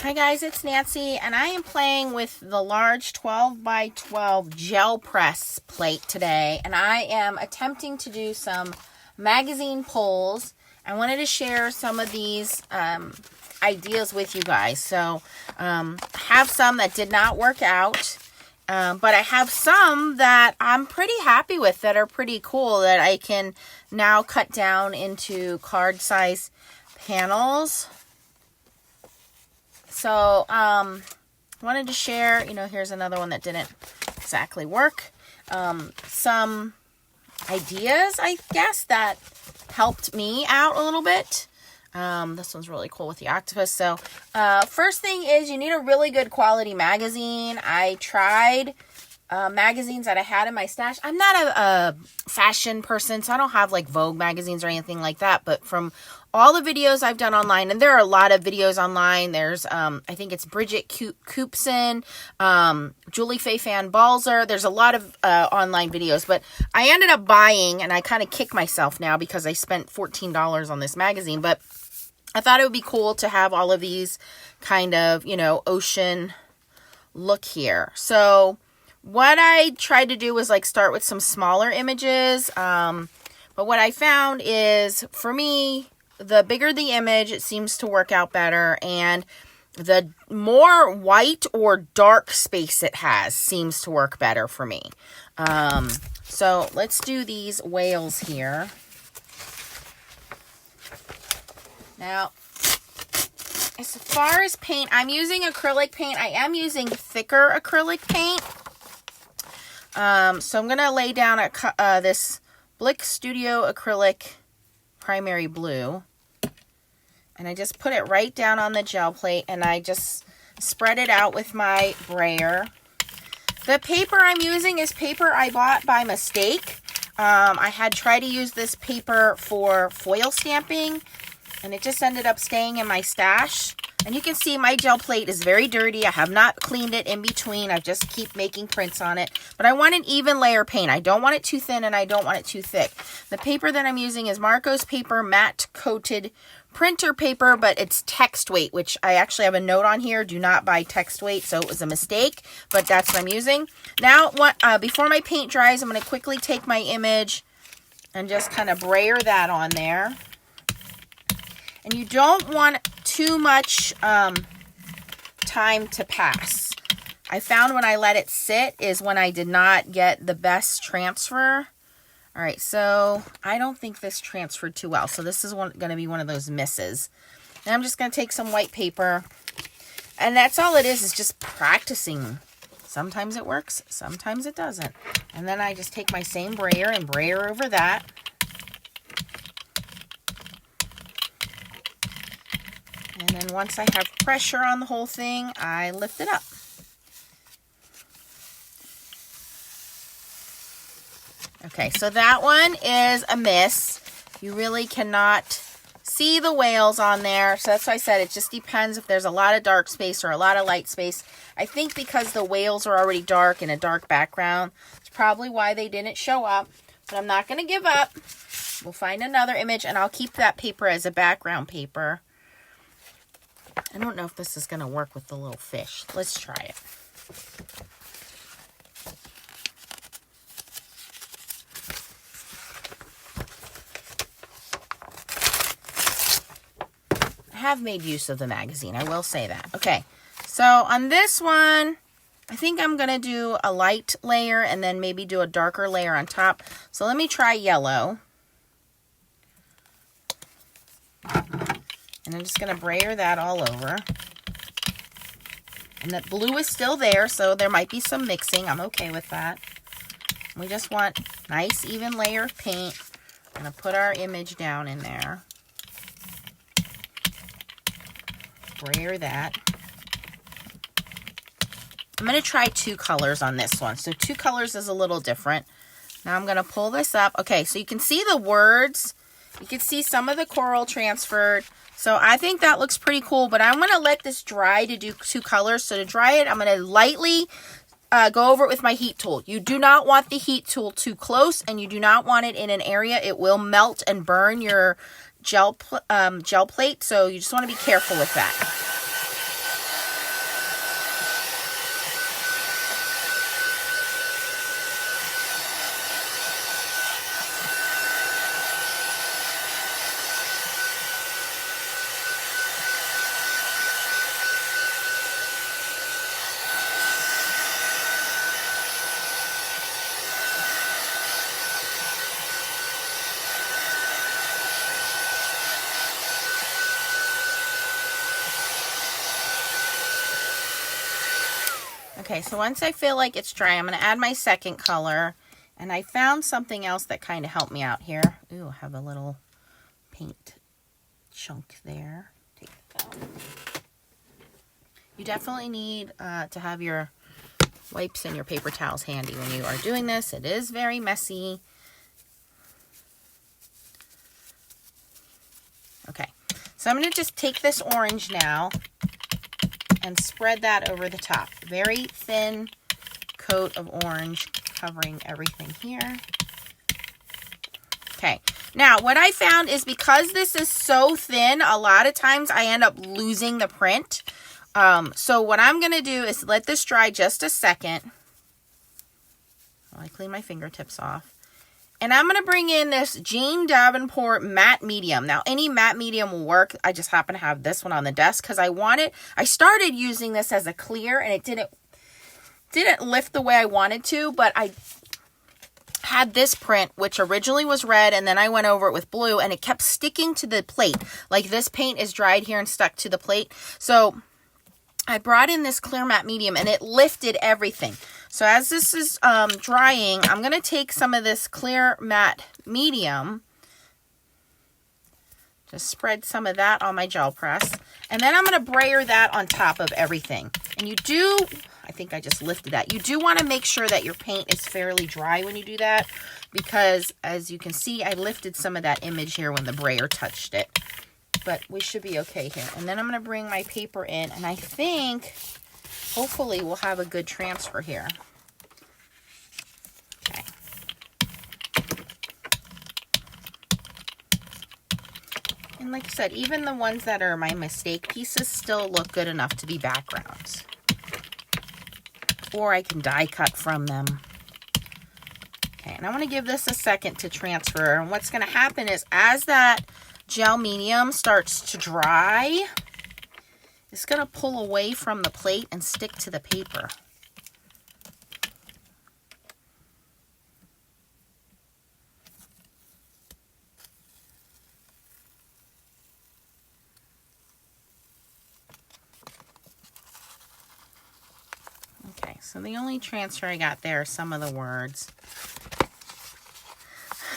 Hi guys, it's Nancy, and I am playing with the large 12 by 12 gel press plate today, and I am attempting to do some magazine pulls. I wanted to share some of these ideas with you guys. So I have some that did not work out, but I have some that I'm pretty happy with, that are pretty cool, that I can now cut down into card size panels. So, wanted to share, here's another one that didn't exactly work. Some ideas, I guess, that helped me out a little bit. This one's really cool with the octopus. So, first thing is you need a really good quality magazine. I tried magazines that I had in my stash. I'm not a fashion person, so I don't have like Vogue magazines or anything like that, but from all the videos I've done online, and there are a lot of videos online. There's, I think it's Bridget Coopson, Julie Faye Fan Balzer. There's a lot of online videos, but I ended up buying, and I kind of kick myself now because I spent $14 on this magazine, but I thought it would be cool to have all of these kind of, ocean look here. So what I tried to do was like start with some smaller images, but what I found is, for me, the bigger the image, it seems to work out better, and the more white or dark space it has seems to work better for me. So let's do these whales here. Now, as far as paint, I'm using acrylic paint. I am using thicker acrylic paint. So I'm going to lay down this Blick Studio Acrylic Primary Blue. And I just put it right down on the gel plate, and I just spread it out with my brayer. The paper I'm using is paper I bought by mistake. I had tried to use this paper for foil stamping, and it just ended up staying in my stash. And you can see my gel plate is very dirty. I have not cleaned it in between. I just keep making prints on it. But I want an even layer paint. I don't want it too thin, and I don't want it too thick. The paper that I'm using is Marco's Paper Matte Coated Printer Paper, but it's text weight, which I actually have a note on here. Do not buy text weight, so it was a mistake, but that's what I'm using. Now, before my paint dries, I'm going to quickly take my image and just kind of brayer that on there. And you don't want too much time to pass. I found when I let it sit is when I did not get the best transfer. All right, so I don't think this transferred too well. So this is going to be one of those misses. And I'm just going to take some white paper. And that's all it is just practicing. Sometimes it works, sometimes it doesn't. And then I just take my same brayer and brayer over that. And then once I have pressure on the whole thing, I lift it up. Okay, so that one is a miss. You really cannot see the whales on there. So that's why I said it just depends if there's a lot of dark space or a lot of light space. I think because the whales are already dark in a dark background, it's probably why they didn't show up. But I'm not going to give up. We'll find another image, and I'll keep that paper as a background paper. I don't know if this is going to work with the little fish. Let's try it. I have made use of the magazine, I will say that. Okay, so on this one, I think I'm going to do a light layer and then maybe do a darker layer on top. So let me try yellow. And I'm just going to brayer that all over. And that blue is still there, so there might be some mixing. I'm okay with that. We just want nice, even layer of paint. I'm going to put our image down in there. Brayer that. I'm going to try two colors on this one. So two colors is a little different. Now I'm going to pull this up. Okay, so you can see the words. You can see some of the coral transferred. So I think that looks pretty cool, but I'm going to let this dry to do two colors. So to dry it, I'm going to lightly go over it with my heat tool. You do not want the heat tool too close, and you do not want it in an area. It will melt and burn your gel plate, so you just want to be careful with that. Okay, so once I feel like it's dry, I'm going to add my second color. And I found something else that kind of helped me out here. Ooh, I have a little paint chunk there. Take that out. You definitely need to have your wipes and your paper towels handy when you are doing this. It is very messy. Okay, so I'm going to just take this orange now and spread that over the top. Very thin coat of orange covering everything here. Okay, now what I found is because this is so thin, a lot of times I end up losing the print. So what I'm going to do is let this dry just a second. While I clean my fingertips off. And I'm going to bring in this Jane Davenport matte medium. Now, any matte medium will work. I just happen to have this one on the desk because I started using this as a clear and it didn't lift the way I wanted to, but I had this print, which originally was red, and then I went over it with blue, and it kept sticking to the plate. Like this paint is dried here and stuck to the plate. So I brought in this clear matte medium, and it lifted everything. So as this is drying, I'm going to take some of this clear matte medium, just spread some of that on my gel press, and then I'm going to brayer that on top of everything. And you do, I think I just lifted that. You do want to make sure that your paint is fairly dry when you do that, because as you can see, I lifted some of that image here when the brayer touched it. But we should be okay here. And then I'm going to bring my paper in, and I think hopefully we'll have a good transfer here. Okay. And like I said, even the ones that are my mistake pieces still look good enough to be backgrounds. Or I can die cut from them. Okay, and I want to give this a second to transfer. And what's going to happen is as that gel medium starts to dry, it's going to pull away from the plate and stick to the paper. Okay, so the only transfer I got there are some of the words.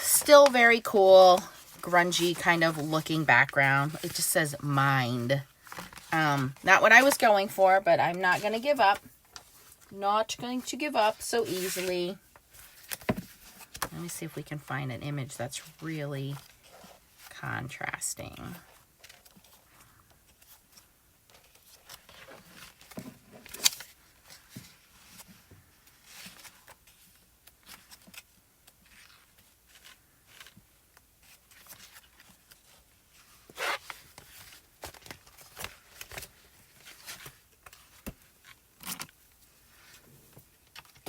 Still very cool, grungy kind of looking background. It just says mind. Not what I was going for, but I'm not going to give up. Not going to give up so easily. Let me see if we can find an image that's really contrasting.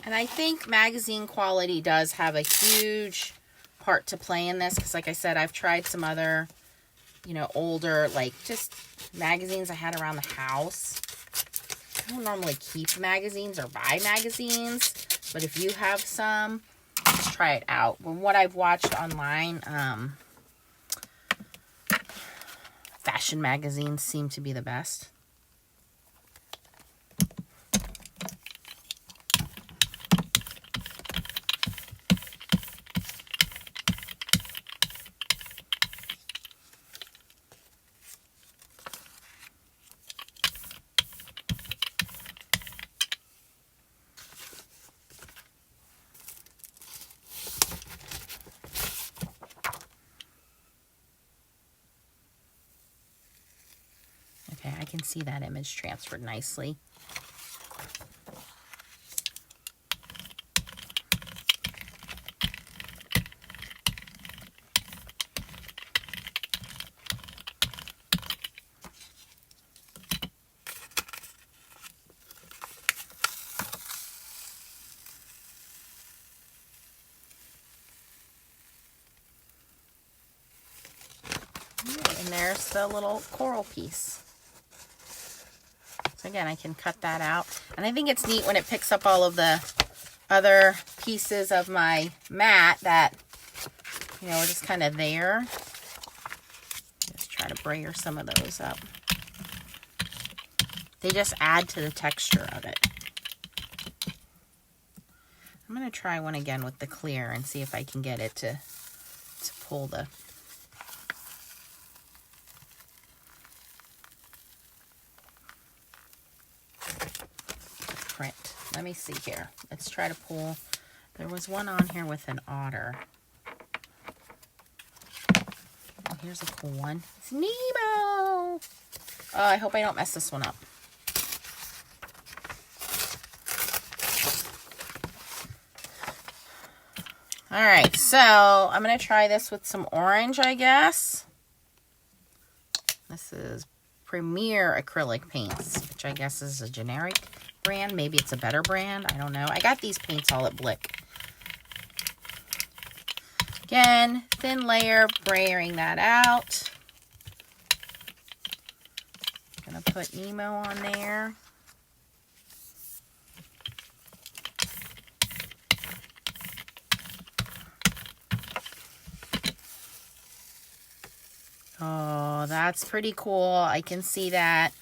And I think magazine quality does have a huge part to play in this. Because like I said, I've tried some other, older, like just magazines I had around the house. I don't normally keep magazines or buy magazines. But if you have some, just try it out. From what I've watched online, fashion magazines seem to be the best. Okay, I can see that image transferred nicely. And there's the little coral piece. So again, I can cut that out. And I think it's neat when it picks up all of the other pieces of my mat that, are just kind of there. Just try to brayer some of those up. They just add to the texture of it. I'm going to try one again with the clear and see if I can get it to pull the print. Let me see here. Let's try to pull. There was one on here with an otter. Oh, here's a cool one. It's Nemo! Oh, I hope I don't mess this one up. Alright, so I'm going to try this with some orange, I guess. This is Premier Acrylic Paints, which I guess is a generic brand. Maybe it's a better brand. I don't know. I got these paints all at Blick. Again, thin layer, braying that out. I'm going to put Nemo on there. Oh, that's pretty cool. I can see that.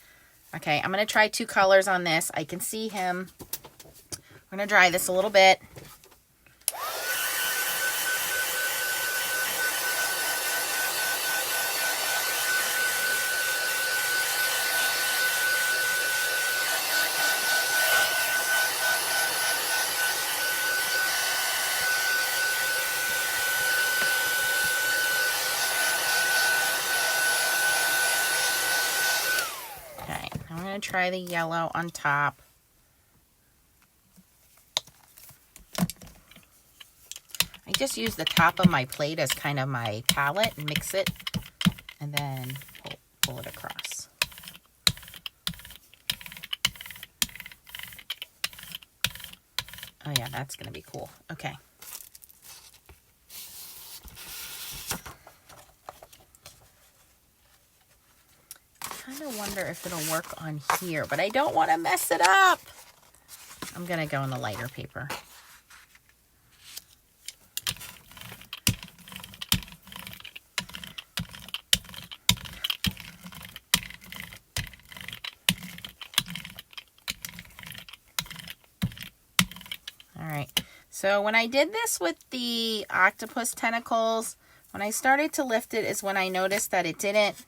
Okay, I'm going to try 2 colors on this. I can see him. I'm going to dry this a little bit. Try the yellow on top. I just use the top of my plate as kind of my palette and mix it and then pull it across. Oh yeah, that's gonna be cool. Okay. I kind of wonder if it'll work on here, but I don't want to mess it up. I'm going to go in the lighter paper. All right. So when I did this with the octopus tentacles, when I started to lift it is when I noticed that it didn't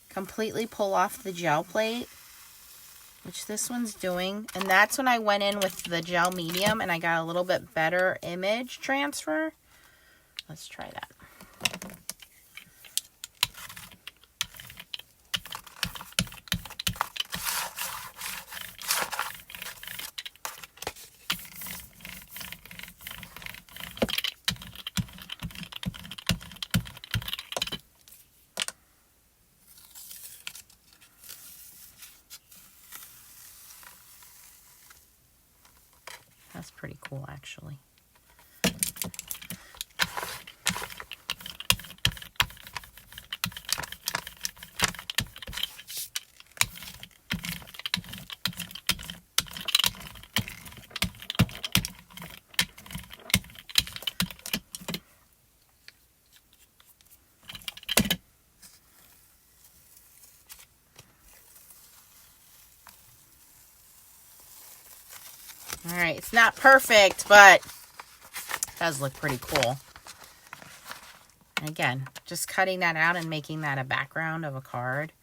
completely pull off the gel plate, which this one's doing. And that's when I went in with the gel medium and I got a little bit better image transfer. Let's try that. That's pretty cool, actually. All right, it's not perfect, but it does look pretty cool. And again, just cutting that out and making that a background of a card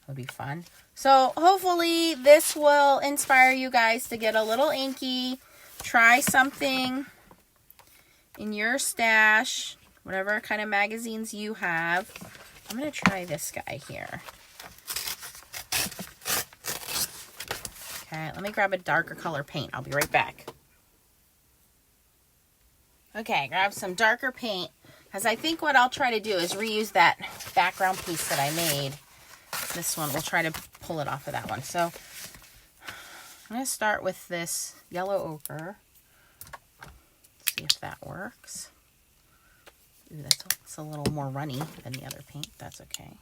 would be fun. So hopefully this will inspire you guys to get a little inky, try something in your stash, whatever kind of magazines you have. I'm going to try this guy here. Okay, let me grab a darker color paint. I'll be right back. Okay, grab some darker paint, because I think what I'll try to do is reuse that background piece that I made. This one, we'll try to pull it off of that one. So I'm going to start with this yellow ochre. See if that works. Ooh, that's a little more runny than the other paint. That's okay.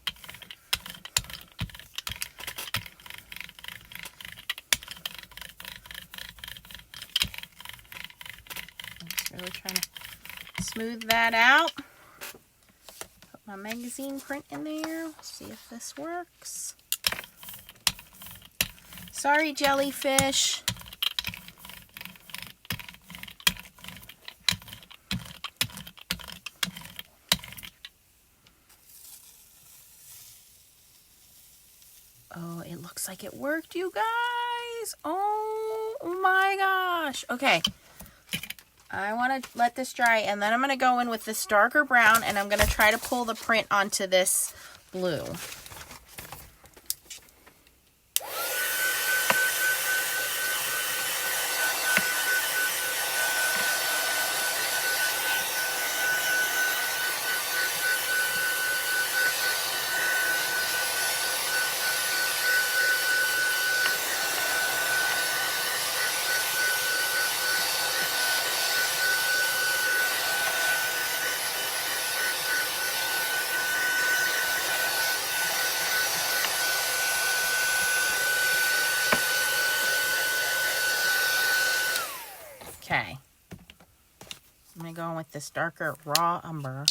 Really trying to smooth that out. Put my magazine print in there. See if this works. Sorry, jellyfish. looks like it worked, you guys. Oh my gosh. Okay. I want to let this dry, and then I'm going to go in with this darker brown, and I'm going to try to pull the print onto this blue. Okay, I'm going to go in with this darker raw umber.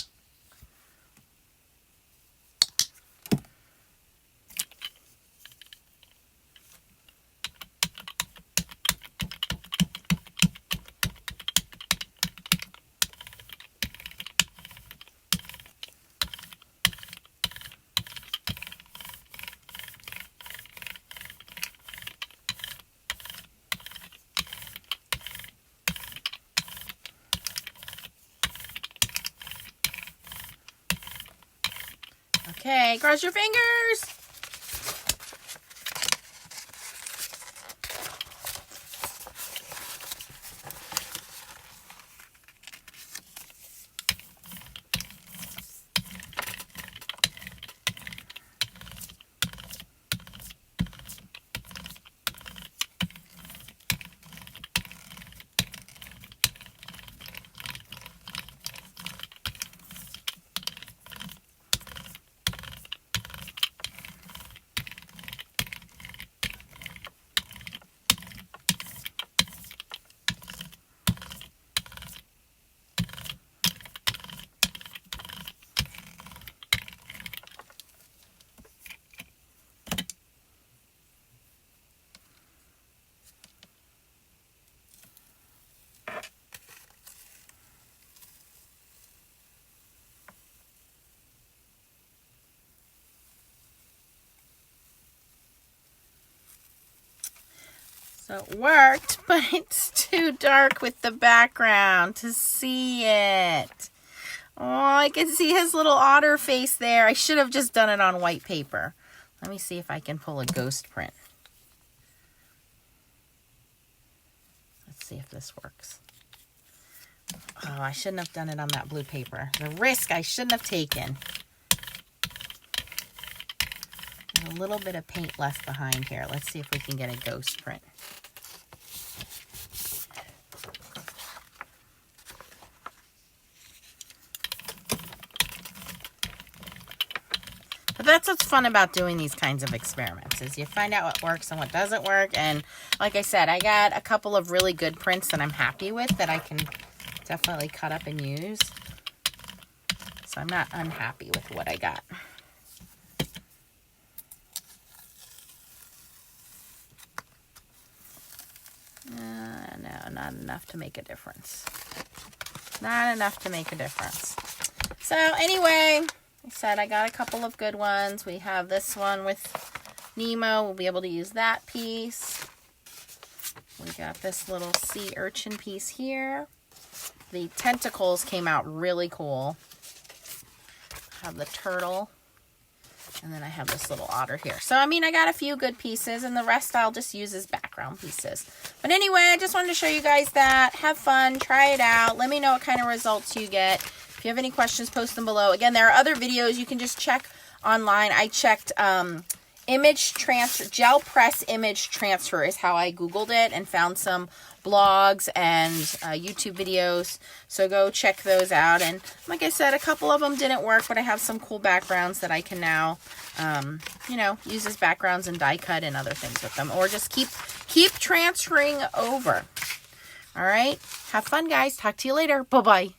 Okay, cross your fingers. So it worked, but it's too dark with the background to see it. Oh, I can see his little otter face there. I should have just done it on white paper. Let me see if I can pull a ghost print. Let's see if this works. Oh, I shouldn't have done it on that blue paper. The risk I shouldn't have taken. There's a little bit of paint left behind here. Let's see if we can get a ghost print. But that's what's fun about doing these kinds of experiments, is you find out what works and what doesn't work. And like I said, I got a couple of really good prints that I'm happy with that I can definitely cut up and use. So I'm not unhappy with what I got. No, not enough to make a difference. Not enough to make a difference. So anyway, I said I got a couple of good ones. We have this one with Nemo. We'll be able to use that piece. We got this little sea urchin piece here. The tentacles came out really cool. I have the turtle. And then I have this little otter here. So, I mean, I got a few good pieces, and the rest I'll just use as background pieces. But anyway, I just wanted to show you guys that. Have fun. Try it out. Let me know what kind of results you get. If you have any questions, post them below. Again, there are other videos you can just check online. I checked image transfer, gel press image transfer is how I Googled it, and found some blogs and YouTube videos. So go check those out. And like I said, a couple of them didn't work, but I have some cool backgrounds that I can now, you know, use as backgrounds and die cut and other things with them, or just keep transferring over. All right. Have fun, guys. Talk to you later. Bye-bye.